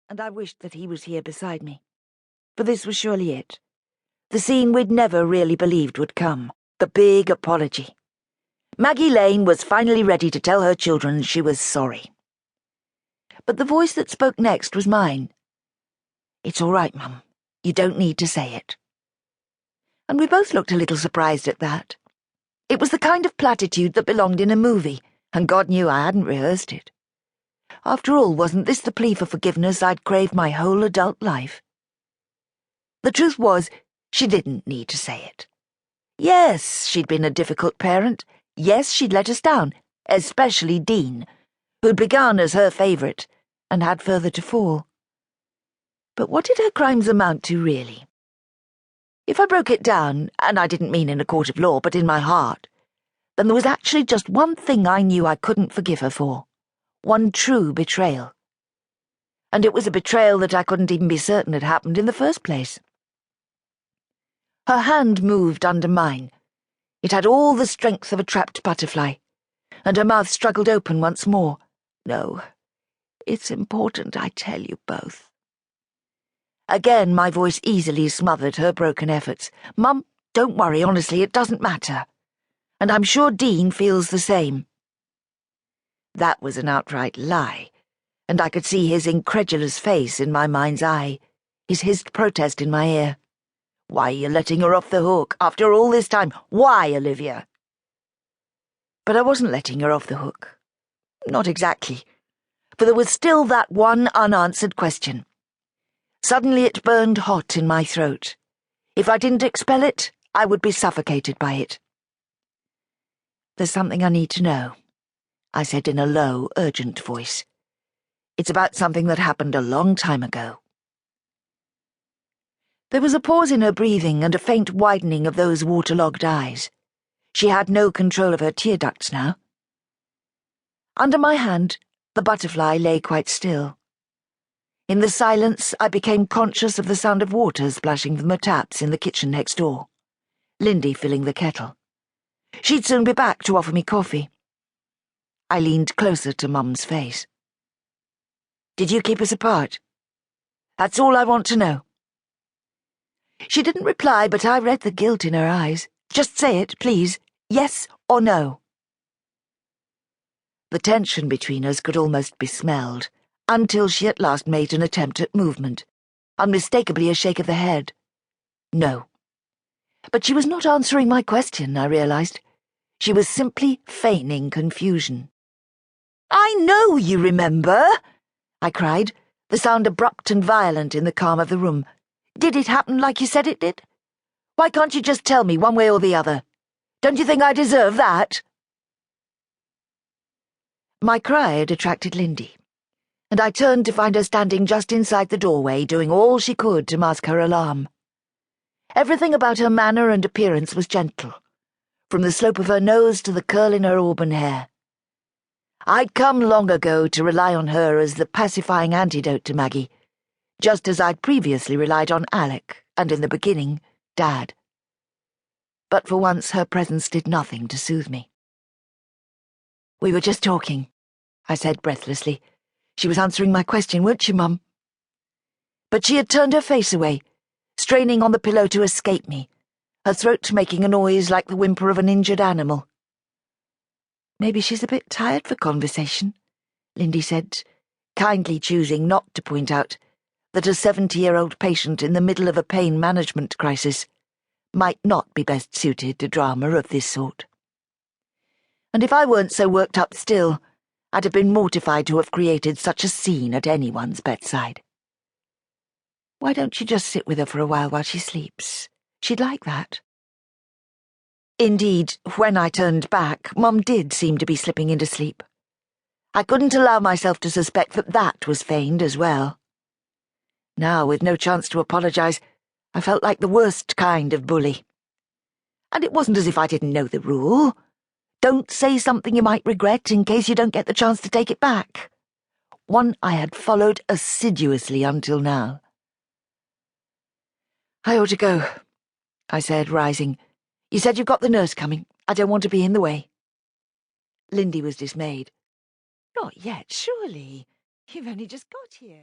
and I wished that he was here beside me. For this was surely it. The scene we'd never really believed would come. The big apology. Maggie Lane was finally ready to tell her children she was sorry. But the voice that spoke next was mine. "It's all right, Mum. You don't need to say it." And we both looked a little surprised at that. It was the kind of platitude that belonged in a movie, and God knew I hadn't rehearsed it. After all, wasn't this the plea for forgiveness I'd craved my whole adult life? The truth was, she didn't need to say it. Yes, she'd been a difficult parent. Yes, she'd let us down, especially Dean, who'd begun as her favourite and had further to fall. But what did her crimes amount to, really? If I broke it down, and I didn't mean in a court of law, but in my heart, then there was actually just one thing I knew I couldn't forgive her for. One true betrayal. And it was a betrayal that I couldn't even be certain had happened in the first place. Her hand moved under mine. It had all the strength of a trapped butterfly, and her mouth struggled open once more. "No, it's important I tell you both." Again, my voice easily smothered her broken efforts. "Mum, don't worry, honestly, it doesn't matter. And I'm sure Dean feels the same." That was an outright lie, and I could see his incredulous face in my mind's eye, his hissed protest in my ear. "Why are you letting her off the hook? After all this time, why, Olivia?" But I wasn't letting her off the hook. Not exactly. For there was still that one unanswered question. Suddenly it burned hot in my throat. If I didn't expel it, I would be suffocated by it. "There's something I need to know," I said in a low, urgent voice. "It's about something that happened a long time ago." There was a pause in her breathing and a faint widening of those waterlogged eyes. She had no control of her tear ducts now. Under my hand, the butterfly lay quite still. In the silence, I became conscious of the sound of water splashing from the taps in the kitchen next door. Lindy filling the kettle. She'd soon be back to offer me coffee. I leaned closer to Mum's face. "Did you keep us apart? That's all I want to know." She didn't reply, but I read the guilt in her eyes. "Just say it, please. Yes or no." The tension between us could almost be smelled, until she at last made an attempt at movement, unmistakably a shake of the head. No. But she was not answering my question, I realized. She was simply feigning confusion. "I know you remember!" I cried, the sound abrupt and violent in the calm of the room. "Did it happen like you said it did? Why can't you just tell me one way or the other? Don't you think I deserve that?" My cry had attracted Lindy, and I turned to find her standing just inside the doorway, doing all she could to mask her alarm. Everything about her manner and appearance was gentle, from the slope of her nose to the curl in her auburn hair. I'd come long ago to rely on her as the pacifying antidote to Maggie, just as I'd previously relied on Alec, and in the beginning, Dad. But for once her presence did nothing to soothe me. "We were just talking," I said breathlessly. "She was answering my question, weren't she, Mum?" But she had turned her face away, straining on the pillow to escape me, her throat making a noise like the whimper of an injured animal. "Maybe she's a bit tired for conversation," Lindy said, kindly choosing not to point out that a 70-year-old patient in the middle of a pain management crisis might not be best suited to drama of this sort. And if I weren't so worked up still, I'd have been mortified to have created such a scene at anyone's bedside. "Why don't you just sit with her for a while she sleeps? She'd like that." Indeed, when I turned back, Mum did seem to be slipping into sleep. I couldn't allow myself to suspect that that was feigned as well. Now, with no chance to apologize, I felt like the worst kind of bully. And it wasn't as if I didn't know the rule. Don't say something you might regret in case you don't get the chance to take it back. One I had followed assiduously until now. "I ought to go," I said, rising. "You said you've got the nurse coming. I don't want to be in the way." Lindy was dismayed. "Not yet, surely. You've only just got here."